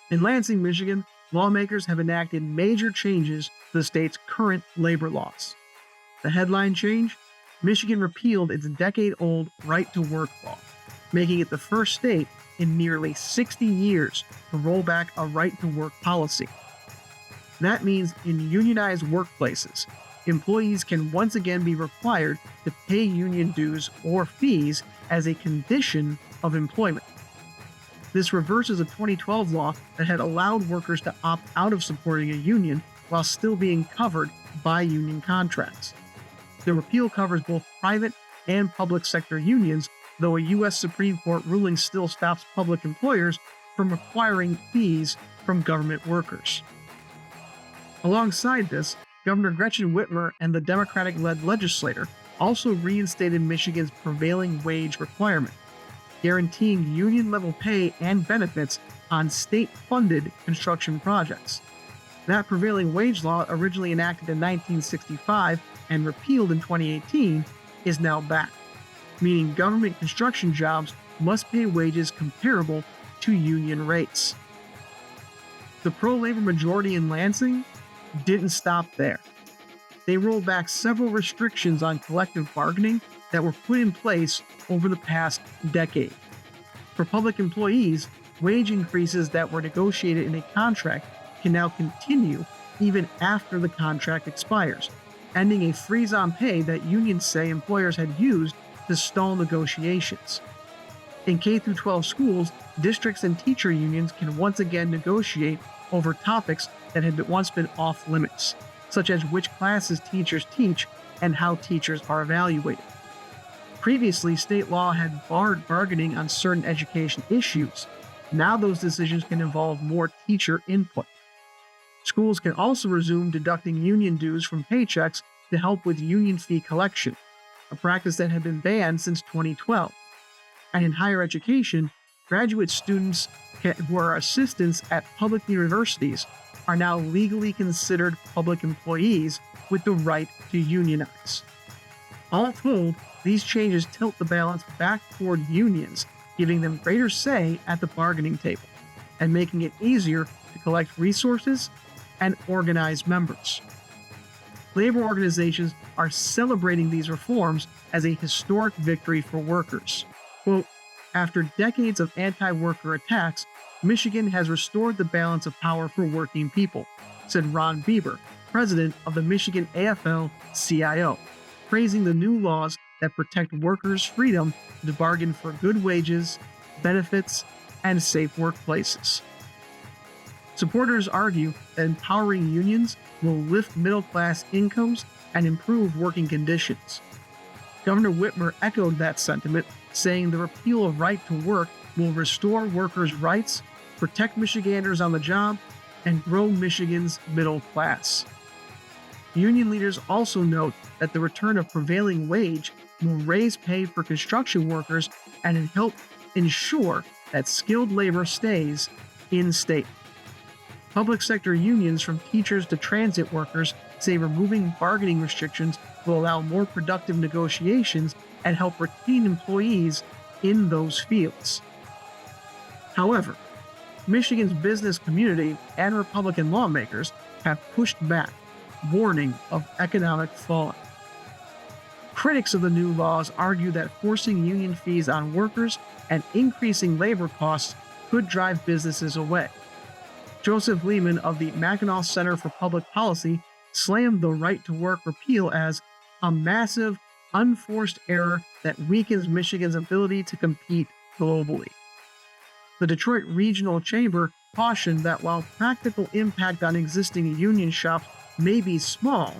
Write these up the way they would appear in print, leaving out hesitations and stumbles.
In Lansing, Michigan, lawmakers have enacted major changes to the state's current labor laws. The headline change: Michigan repealed its decade-old right-to-work law, making it the first state in nearly 60 years to roll back a right-to-work policy. That means in unionized workplaces, employees can once again be required to pay union dues or fees as a condition of employment. This reverses a 2012 law that had allowed workers to opt out of supporting a union while still being covered by union contracts. The repeal covers both private and public sector unions, though a U.S. Supreme Court ruling still stops public employers from requiring fees from government workers. Alongside this, Governor Gretchen Whitmer and the Democratic-led legislature also reinstated Michigan's prevailing wage requirement, guaranteeing union-level pay and benefits on state-funded construction projects. That prevailing wage law, originally enacted in 1965 and repealed in 2018, is now back, meaning government construction jobs must pay wages comparable to union rates. The pro-labor majority in Lansing didn't stop there. They rolled back several restrictions on collective bargaining that were put in place over the past decade. For public employees, wage increases that were negotiated in a contract can now continue even after the contract expires, ending a freeze on pay that unions say employers had used to stall negotiations. In K-12 schools, districts and teacher unions can once again negotiate over topics that had once been off limits, such as which classes teachers teach and how teachers are evaluated. Previously, state law had barred bargaining on certain education issues. Now those decisions can involve more teacher input. Schools can also resume deducting union dues from paychecks to help with union fee collection, a practice that had been banned since 2012. And in higher education, graduate students who are assistants at public universities are now legally considered public employees with the right to unionize. All told, these changes tilt the balance back toward unions, giving them greater say at the bargaining table, and making it easier to collect resources and organize members. Labor organizations are celebrating these reforms as a historic victory for workers. Quote, "After decades of anti-worker attacks, Michigan has restored the balance of power for working people," said Ron Bieber, president of the Michigan AFL-CIO, praising the new laws that protect workers' freedom to bargain for good wages, benefits, and safe workplaces. Supporters argue that empowering unions will lift middle-class incomes and improve working conditions. Governor Whitmer echoed that sentiment, saying the repeal of right to work will restore workers' rights, protect Michiganders on the job, and grow Michigan's middle class. Union leaders also note that the return of prevailing wage will raise pay for construction workers and help ensure that skilled labor stays in state. Public sector unions, from teachers to transit workers, say removing bargaining restrictions will allow more productive negotiations and help retain employees in those fields. However, Michigan's business community and Republican lawmakers have pushed back, warning of economic fallout. Critics of the new laws argue that forcing union fees on workers and increasing labor costs could drive businesses away. Joseph Lehman of the Mackinac Center for Public Policy slammed the right-to-work repeal as a massive, unforced error that weakens Michigan's ability to compete globally. The Detroit Regional Chamber cautioned that while practical impact on existing union shops may be small,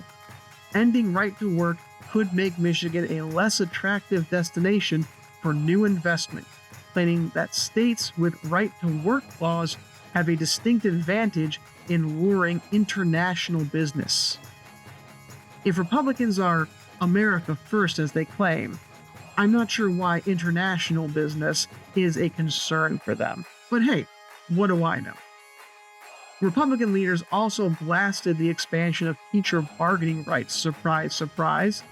ending right-to-work could make Michigan a less attractive destination for new investment, claiming that states with right-to-work laws have a distinct advantage in luring international business. If Republicans are America first, as they claim, I'm not sure why international business is a concern for them. But hey, what do I know? Republican leaders also blasted the expansion of teacher bargaining rights. Surprise, surprise.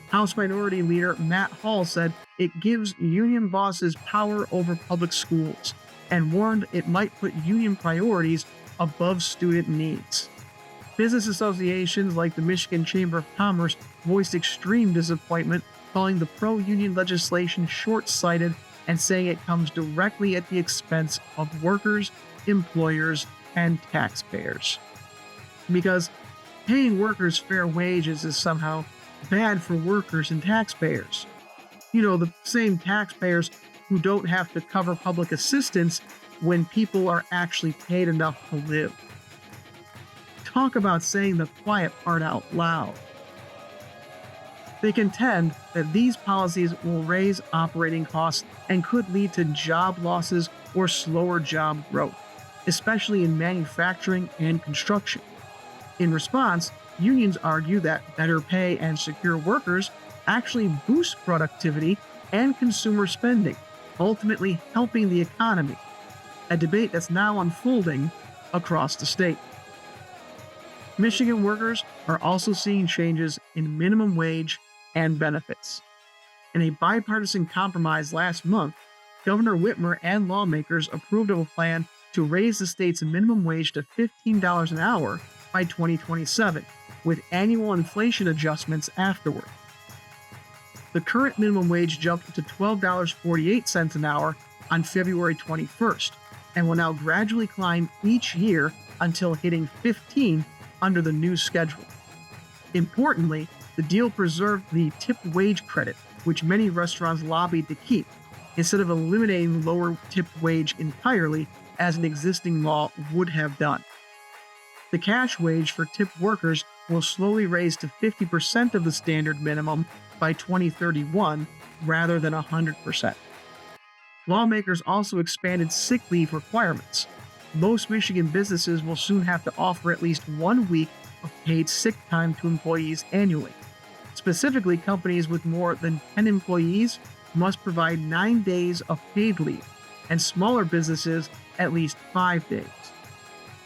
House Minority Leader Matt Hall said it gives union bosses power over public schools, and warned it might put union priorities above student needs. Business associations like the Michigan Chamber of Commerce voiced extreme disappointment, calling the pro-union legislation short-sighted and saying it comes directly at the expense of workers, employers, and taxpayers. Because paying workers fair wages is somehow bad for workers and taxpayers. The same taxpayers who don't have to cover public assistance when people are actually paid enough to live. Talk about saying the quiet part out loud. They contend that these policies will raise operating costs and could lead to job losses or slower job growth, especially in manufacturing and construction. In response, unions argue that better pay and secure workers actually boost productivity and consumer spending, ultimately helping the economy, a debate that's now unfolding across the state. Michigan workers are also seeing changes in minimum wage and benefits. In a bipartisan compromise last month, Governor Whitmer and lawmakers approved of a plan to raise the state's minimum wage to $15 an hour by 2027, with annual inflation adjustments afterward. The current minimum wage jumped to $12.48 an hour on February 21st, and will now gradually climb each year until hitting $15 under the new schedule. Importantly, the deal preserved the tipped wage credit, which many restaurants lobbied to keep, instead of eliminating lower tipped wage entirely, as an existing law would have done. The cash wage for tipped workers will slowly raise to 50% of the standard minimum by 2031 rather than 100%. Lawmakers also expanded sick leave requirements. Most Michigan businesses will soon have to offer at least 1 week of paid sick time to employees annually. Specifically, companies with more than 10 employees must provide 9 days of paid leave, and smaller businesses at least 5 days.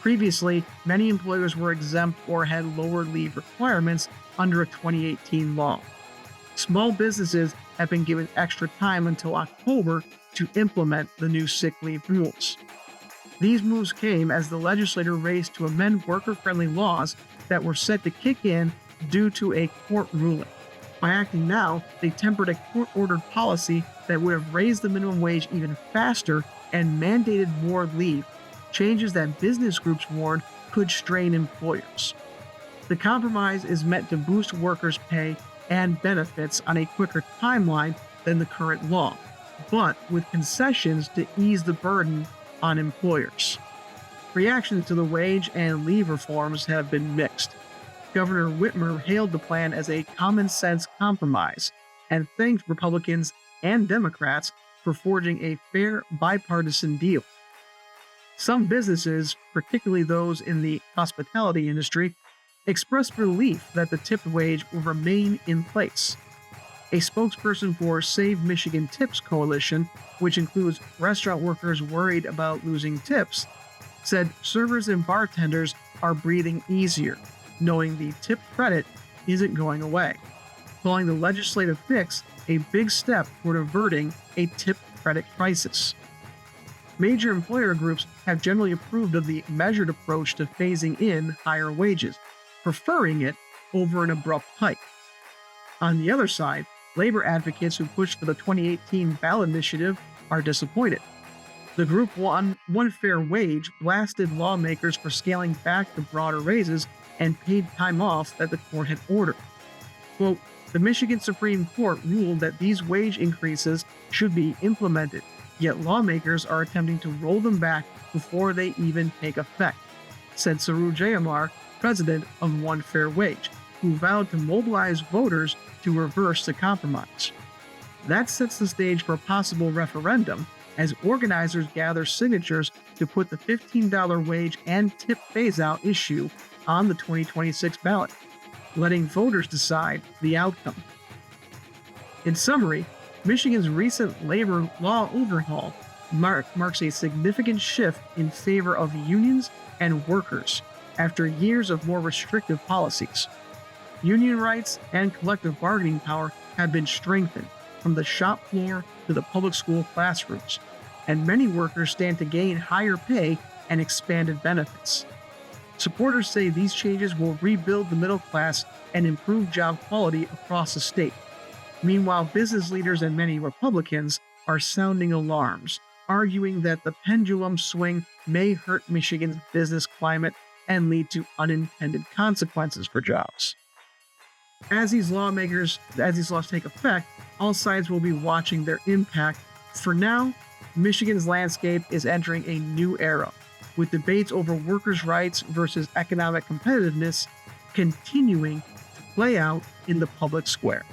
Previously, many employers were exempt or had lower leave requirements under a 2018 law. Small businesses have been given extra time until October to implement the new sick leave rules. These moves came as the legislature raced to amend worker-friendly laws that were set to kick in due to a court ruling. By acting now, they tempered a court-ordered policy that would have raised the minimum wage even faster and mandated more leave, changes that business groups warned could strain employers. The compromise is meant to boost workers' pay and benefits on a quicker timeline than the current law, but with concessions to ease the burden on employers. Reactions to the wage and leave reforms have been mixed. Governor Whitmer hailed the plan as a common-sense compromise and thanked Republicans and Democrats for forging a fair bipartisan deal. Some businesses, particularly those in the hospitality industry, expressed relief that the tipped wage will remain in place. A spokesperson for Save Michigan Tips Coalition, which includes restaurant workers worried about losing tips, said servers and bartenders are breathing easier, knowing the tip credit isn't going away, calling the legislative fix a big step toward averting a tip credit crisis. Major employer groups have generally approved of the measured approach to phasing in higher wages, preferring it over an abrupt hike. On the other side, labor advocates who pushed for the 2018 ballot initiative are disappointed. The group One Fair Wage blasted lawmakers for scaling back the broader raises and paid time off that the court had ordered. Quote, the Michigan Supreme Court ruled that these wage increases should be implemented, yet lawmakers are attempting to roll them back before they even take effect, said Saru Jayamar, president of One Fair Wage, who vowed to mobilize voters to reverse the compromise. That sets the stage for a possible referendum as organizers gather signatures to put the $15 wage and tip phase-out issue on the 2026 ballot, letting voters decide the outcome. In summary, Michigan's recent labor law overhaul marks a significant shift in favor of unions and workers after years of more restrictive policies. Union rights and collective bargaining power have been strengthened from the shop floor to the public school classrooms, and many workers stand to gain higher pay and expanded benefits. Supporters say these changes will rebuild the middle class and improve job quality across the state. Meanwhile, business leaders and many Republicans are sounding alarms, arguing that the pendulum swing may hurt Michigan's business climate and lead to unintended consequences for jobs. As these laws take effect, all sides will be watching their impact. For now, Michigan's landscape is entering a new era, with debates over workers' rights versus economic competitiveness continuing to play out in the public square.